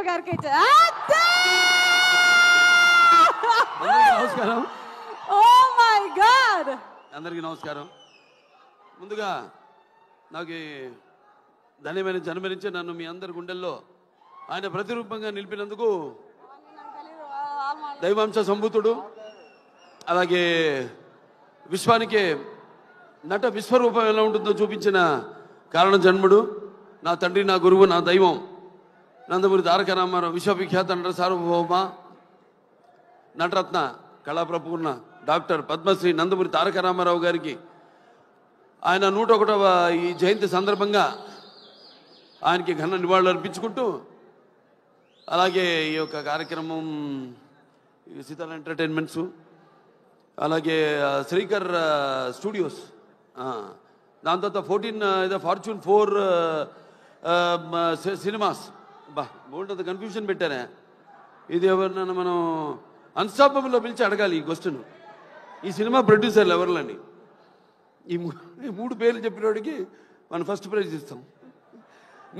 శ్రీకర్ గారికి నమస్కారం. Oh my God, అందరికీ నమస్కారం. ముందుగా నాకు ధన్యమైన జన్మనిచ్చి నన్ను మీ అందరి గుండెల్లో ఆయన ప్రతిరూపంగా నిలిపినందుకు దైవాంశ సంభూతుడు, అలాగే విశ్వానికే నట విశ్వరూపం ఎలా ఉంటుందో చూపించిన కారణ జన్ముడు, నా తండ్రి, నా గురువు, నా దైవం నందమూరి తారక రామారావు, విశ్వవిఖ్యాత నట సార్వభౌమ నటరత్న కళాప్రపూర్ణ డాక్టర్ పద్మశ్రీ నందమూరి తారక రామారావు గారికి ఆయన 101వ ఈ జయంతి సందర్భంగా ఆయనకి ఘన నివాళులు అర్పించుకుంటూ, అలాగే ఈ యొక్క కార్యక్రమం సీతారాం ఎంటర్టైన్మెంట్స్, అలాగే శ్రీకర్ స్టూడియోస్, దాని తర్వాత 14 ఫార్చ్యూన్ 4 సినిమాస్, బా బాగుంటుంది, కన్ఫ్యూజన్ పెట్టారా? ఇది ఎవరినైనా మనం అన్స్టాపబుల్లో పిలిచి అడగాలి ఈ క్వశ్చన్. ఈ సినిమా ప్రొడ్యూసర్లు ఎవరిలండి? ఈ 3 పేర్లు చెప్పినోడికి మనం ఫస్ట్ ప్రైజ్ ఇస్తాం.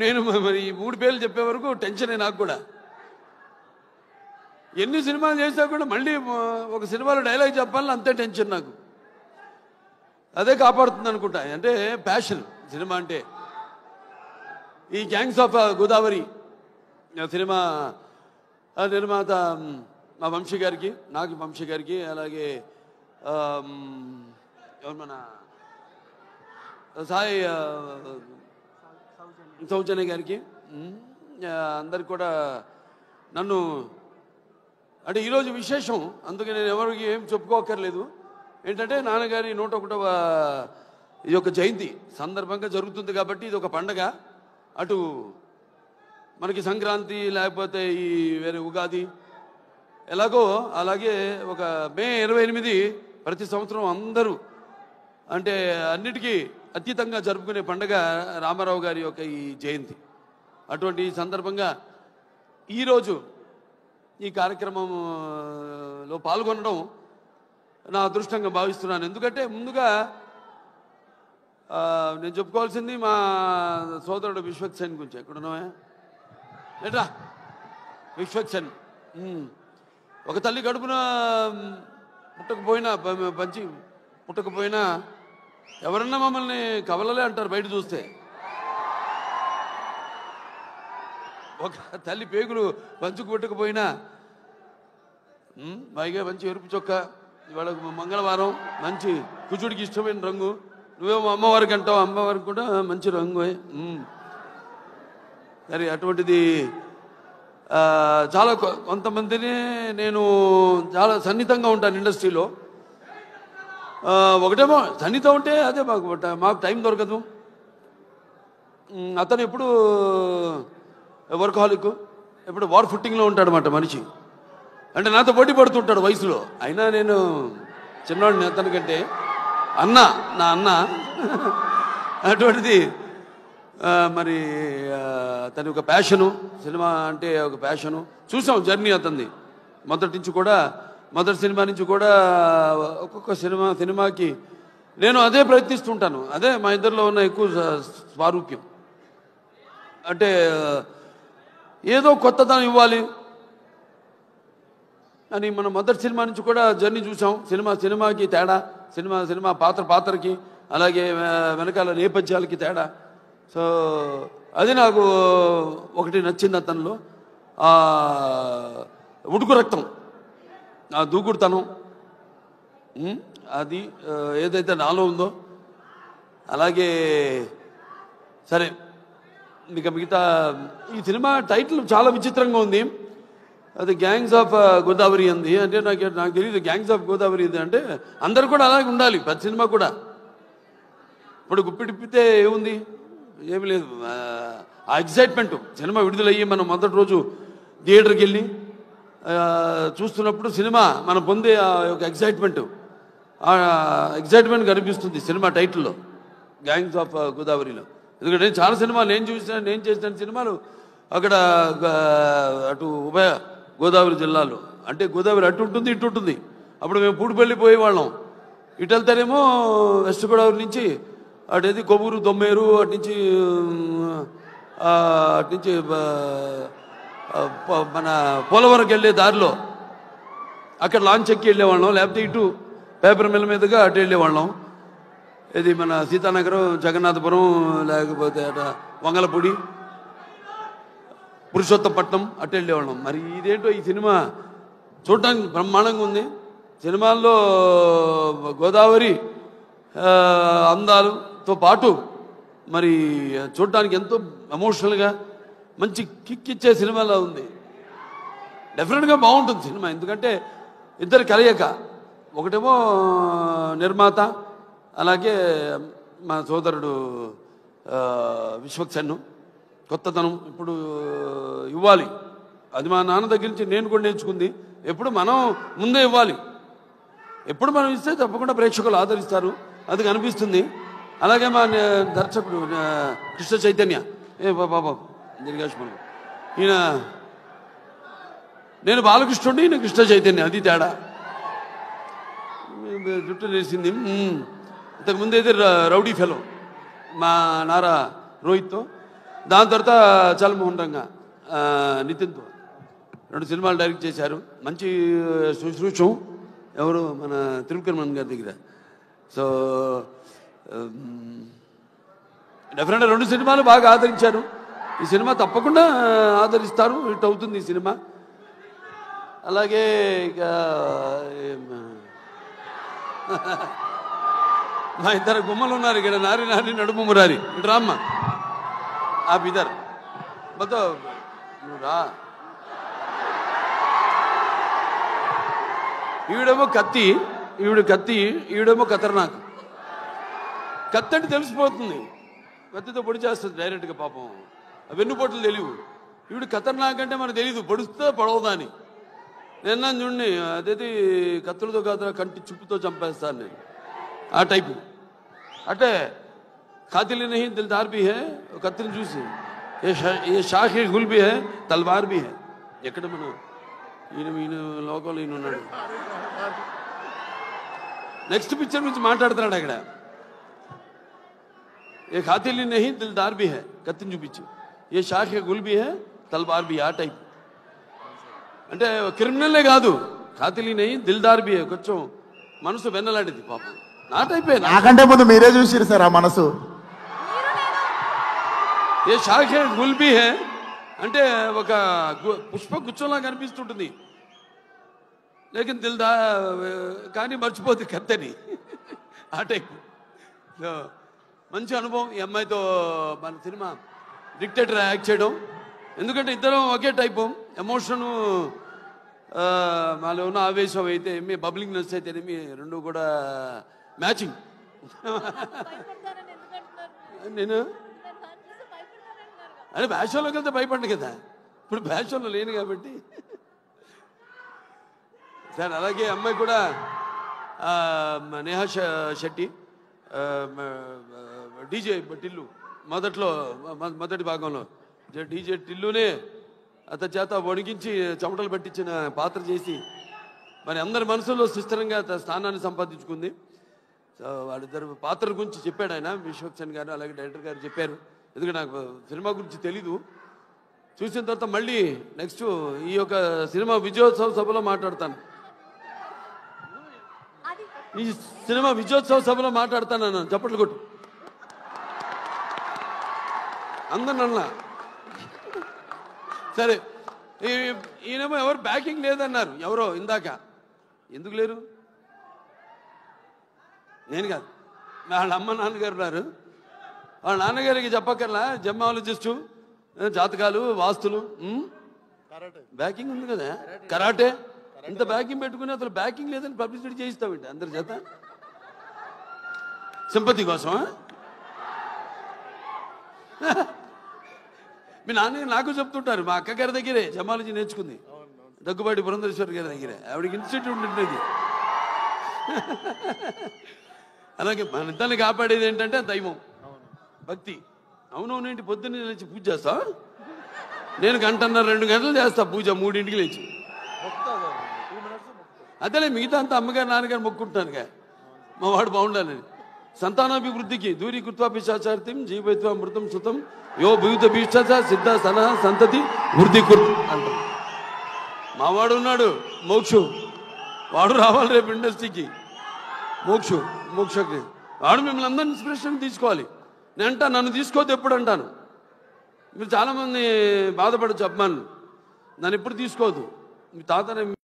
నేను మరి ఈ 3 పేర్లు చెప్పే వరకు టెన్షనే నాకు కూడా. ఎన్ని సినిమాలు చేసినా కూడా మళ్ళీ ఒక సినిమాలో డైలాగ్ చెప్పాలని అంతే టెన్షన్ నాకు. అదే కాపాడుతుంది అనుకుంటా, అంటే ప్యాషన్ సినిమా అంటే. ఈ గ్యాంగ్స్ ఆఫ్ గోదావరి సినిమా నిర్మాత మా వంశీ గారికి, నాకు వంశీ గారికి, అలాగే ఎవరు మన సాయి సౌజన్య గారికి, అందరికి కూడా నన్ను అంటే ఈరోజు విశేషం, అందుకే నేను ఎవరికి ఏం చెప్పుకోకర్లేదు. ఏంటంటే నాన్నగారి 101వ ఈ యొక్క జయంతి సందర్భంగా జరుగుతుంది కాబట్టి ఇది ఒక పండగ. అటు మనకి సంక్రాంతి, లేకపోతే ఈ వేరే ఉగాది ఎలాగో అలాగే ఒక మే 28 ప్రతి సంవత్సరం అందరూ అంటే అన్నిటికీ అతీతంగా జరుపుకునే పండగ రామారావు గారి యొక్క ఈ జయంతి. అటువంటి సందర్భంగా ఈరోజు ఈ కార్యక్రమంలో పాల్గొనడం నా అదృష్టంగా భావిస్తున్నాను. ఎందుకంటే ముందుగా నేను చెప్పుకోవాల్సింది మా సోదరుడు విశ్వక్సేన్ గురించి. ఎక్కడున్నావా? లేట్రా విశ్వక్సేన్. ఒక తల్లి కడుపున పుట్టకపోయినా ఎవరన్నా మమ్మల్ని కవలలే అంటారు బయట చూస్తే. ఒక తల్లి పేగులు పంచుకు పుట్టకపోయినా పైగా మంచి ఎరుపు చొక్క, ఇవాళ మంగళవారం, మంచి కుజుడికి ఇష్టమైన రంగు, నువ్వేమో అమ్మవారికి అంటావు, అమ్మవారికి కూడా మంచి రంగు. సరే, అటువంటిది చాలా కొంతమందిని నేను చాలా సన్నిహితంగా ఉంటాను ఇండస్ట్రీలో. ఒకటేమో సన్నిహితం ఉంటే అదే మాకు టైం దొరకదు. అతను ఎప్పుడు వర్కహాలిక్, ఎప్పుడు వార్ ఫుట్టింగ్లో ఉంటాడనమాట మనిషి. అంటే నాతో పోటీ పడుతుంటాడు వయసులో. అయినా నేను చిన్నవాడిని అతనికంటే, నా అన్న. అటువంటిది మరి తన ఒక ప్యాషను, సినిమా అంటే ఒక ప్యాషను. చూసాం జర్నీ అతనిది మొదటి సినిమా నుంచి కూడా ఒక్కొక్క సినిమాకి నేను అదే ప్రయత్నిస్తుంటాను. అదే మా ఇద్దరిలో ఉన్న ఎక్కువ స్వారూప్యం. అంటే ఏదో కొత్తదనం ఇవ్వాలి అని మనం మొదటి సినిమా నుంచి కూడా జర్నీ చూసాం. సినిమాకి తేడా, సినిమా పాత్రకి, అలాగే వెనకాల నేపథ్యాలకి తేడా. సో అది నాకు ఒకటి నచ్చింది అతనిలో, ఆ ఉడుకు రక్తం, ఆ దూకుడుతనం, అది ఏదైతే నాలో ఉందో. అలాగే సరే, ఇక మిగతా ఈ సినిమా టైటిల్ చాలా విచిత్రంగా ఉంది. అది గ్యాంగ్స్ ఆఫ్ గోదావరి అంది. అంటే నాకు తెలియదు గ్యాంగ్స్ ఆఫ్ గోదావరి ఇది అంటే. అందరు కూడా అలాగే ఉండాలి ప్రతి సినిమా కూడా. ఇప్పుడు గుప్పిటిప్పితే ఏముంది, ఏమి లేదు. ఆ ఎగ్జైట్మెంట్, సినిమా విడుదలయ్యి మనం మొదటి రోజు థియేటర్కి వెళ్ళి చూస్తున్నప్పుడు సినిమా మనం పొందే ఆ యొక్క ఎగ్జైట్మెంట్ కనిపిస్తుంది సినిమా టైటిల్లో, గ్యాంగ్స్ ఆఫ్ గోదావరిలో. ఎందుకంటే చాలా సినిమాలు నేను చేసిన సినిమాలు అక్కడ అటు ఉభయ గోదావరి జిల్లాలో, అంటే గోదావరి అటు ఉంటుంది ఇటు ఉంటుంది. అప్పుడు మేము పూడిపల్లి పోయేవాళ్ళం. ఇటు వెళ్తానేమో వెస్ట్ గోదావరి నుంచి అటేది కొవ్వూరు, దొమ్మేరు, అటు నుంచి మన పోలవరంకి వెళ్ళే దారిలో అక్కడ లాంచ్ ఎక్కి వెళ్ళేవాళ్ళం, లేకపోతే ఇటు పేపర్ మిల్ మీదుగా అటు వెళ్ళేవాళ్ళం. ఇది మన సీతానగరం, జగన్నాథపురం, లేకపోతే అట వంగలపూడి, పురుషోత్తపట్నం అటు వెళ్ళేవాళ్ళం. మరి ఇదేంటో ఈ సినిమా చూడటానికి బ్రహ్మాండంగా ఉంది. సినిమాల్లో గోదావరి అందాలతో పాటు మరి చూడటానికి ఎంతో ఎమోషనల్గా మంచి కిక్ ఇచ్చే సినిమాలో ఉంది. డెఫినెట్గా బాగుంటుంది సినిమా. ఎందుకంటే ఇద్దరు కలయిక, ఒకటేమో నిర్మాత, అలాగే మా సోదరుడు విశ్వక్సేన్. కొత్తతనం ఇప్పుడు ఇవ్వాలి, అది మా నాన్న దగ్గర నుంచి నేను కూడా నేర్చుకుంది. ఎప్పుడు మనం ముందే ఇవ్వాలి, ఎప్పుడు మనం ఇస్తే తప్పకుండా ప్రేక్షకులు ఆదరిస్తారు, అది కనిపిస్తుంది. అలాగే మా దర్శకుడు కృష్ణ చైతన్య, బాబా దీర్ఘాష్మను, ఈయన నేను బాలకృష్ణుడి, ఈయన కృష్ణ చైతన్య, అది తేడా. జుట్టు నేసింది. ఇంతకుముందు అయితే రౌడీ ఫెలో మా నారా రోహిత్తో, దాని తర్వాత చల్మోహన్ రంగా నితిన్తో 2 సినిమాలు డైరెక్ట్ చేశారు. మంచి శుశ్రూషం ఎవరు మన త్రివిక్రమన్ గారి దగ్గర. సో డెఫినెట్గా 2 సినిమాలు బాగా ఆదరించారు. ఈ సినిమా తప్పకుండా ఆదరిస్తారు, హిట్ అవుతుంది ఈ సినిమా. అలాగే ఇక మా ఇద్దరు గుమ్మలు ఉన్నారు ఇక్కడ, నారి నారి నడుము మురారి. ఇటు రామ్మ, ఆ ఇద్దరు బతో నువ్వు రా. ఈవిడేమో కత్తి, ఈవిడేమో ఖతర్నాక్. కత్తి అంటే తెలిసిపోతుంది, కత్తితో పొడి చేస్తుంది డైరెక్ట్గా. పాపం వెన్నుపోట్లు తెలియవు. ఈవిడ ఖతర్నాక్ అంటే మనకు తెలియదు, పొడుస్తే పడవదా అని. నిన్న చూడండి, అదేది కత్తులతో కాదు కంటి చుప్పుతో చంపేస్తాను నేను, ఆ టైపు. అంటే ఖాతిలి నహీ దిల్దార్ భీ హై, కత్తిని చూసి ఏ షాఖే గుల్ భీ హై, తల్వార్ భీ హై. ఎక్కడ మనం ఈయన లోకంలో ఈయన ఉన్నాడు. నెక్స్ట్ పిక్చర్ గురించి మాట్లాడుతున్నాడు అక్కడ. ఏ ఖాతిలి నహీ దిల్దార్ భీ హై, కత్తిని చూపించు, ఏ షాఖే గుల్ భీ హై, తల్వార్ భీ, ఆ టైప్. అంటే క్రిమినల్లే కాదు, ఖాతిలి నహీ దిల్దార్ భీ హై, కొంచెం మనసు వెన్నలాంటిది పాపం. నా టైపే. నాకంటే ముందు మీరే చూసిరు సార్ ఆ మనసు. ఏ షాఖే గుల్ భీ హై అంటే ఒక పుష్ప గుచ్చంలా కనిపిస్తుంటుంది, లేకిన్ దిల్దా కానీ మర్చిపోతుంది కత్తని, ఆ టైపు. మంచి అనుభవం ఈ అమ్మాయితో మన సినిమా డిక్టేటర్ యాక్ట్ చేయడం. ఎందుకంటే ఇద్దరం ఒకే టైపు, ఎమోషను మాలో ఉన్న ఆవేశం అయితే మీ బబ్లింగ్నెస్ అయితే మీ రెండు కూడా మ్యాచింగ్. నేను అదే బ్యాషోలోకి వెళ్తే భయపడ్డా కదా, ఇప్పుడు బ్యాషోలో లేను కాబట్టి. సార్ అలాగే అమ్మాయి కూడా నేహా శెట్టి, డీజే టిల్లు, మొదటి భాగంలో డీజే టిల్లునే అతని చేత వణికించి చెమటలు పట్టించిన పాత్ర చేసి మరి అందరి మనసులో సుస్థిరంగా స్థానాన్ని సంపాదించుకుంది. సో వాళ్ళిద్దరు పాత్ర గురించి చెప్పాడు ఆయన, విశ్వక్సేన్ గారు అలాగే డైరెక్టర్ గారు చెప్పారు. ఎందుకంటే నాకు సినిమా గురించి తెలీదు. చూసిన తర్వాత మళ్ళీ నెక్స్ట్ ఈ యొక్క సినిమా విజయోత్సవ సభలో మాట్లాడతాను, ఈ సినిమా విజయోత్సవ సభలో మాట్లాడతాను అన్నాను. చప్పట్లు కొట్టు అందరినన్నా. సరే, ఈయనేమో ఎవరు బ్యాకింగ్ లేదన్నారు, ఎవరో ఇందాక. ఎందుకు లేరు? నేను కాదు, వాళ్ళ అమ్మ నాన్నగారు ఉన్నారు. వాళ్ళ నాన్నగారికి చెప్పక్కర్లా, జెమ్మాలజిస్టు, జాతకాలు, వాస్తులు, బ్యాకింగ్ ఉంది కదా, కరాటే. ఇంత బ్యాకింగ్ పెట్టుకుని అసలు బ్యాకింగ్ లేదని పబ్లిసిటీ చేయిస్తామండి అందరి చేత, సింపతి కోసం. మీ నాన్న నాకు చెప్తుంటారు, మా అక్క గారి దగ్గరే జమాలజీ నేర్చుకుంది, దగ్గుబాటి పురంధరేశ్వరి గారి దగ్గరే. ఆవిడకి ఇన్స్టిట్యూట్ ఉండేది. అలాగే మన ఇద్దరిని కాపాడేది ఏంటంటే దైవం, భక్తి. అవునవునేంటి, పొద్దున్నే లేచి పూజ చేస్తా. నేను 1.5-2 గంటలు చేస్తా పూజ, 3ంటికి లేచి. అదేలే, మిగతా అంతా అమ్మగారు నాన్నగారు మొక్కుంటానుగా, మా వాడు బాగుండాలని. సంతానాభివృద్ధికి దూరీకృత్వా పిశాచార్తిం జీవైత్వా మృతం సుతం యో భూత భీష్ట సిద్ధ సన సంతతి వృద్ధి కుర్ అంటాం. మావాడు ఉన్నాడు మోక్షు, వాడు రావాలి రేపు ఇండస్ట్రీకి. మోక్షకి వాడు మిమ్మల్ని అందరినీ ఇన్స్పిరేషన్ తీసుకోవాలి. నేను అంటా నన్ను తీసుకోవద్దు ఎప్పుడు అంటాను. మీరు చాలామంది బాధపడచ్చు అభిమానులు, నన్ను ఎప్పుడు తీసుకోవద్దు. మీ తాత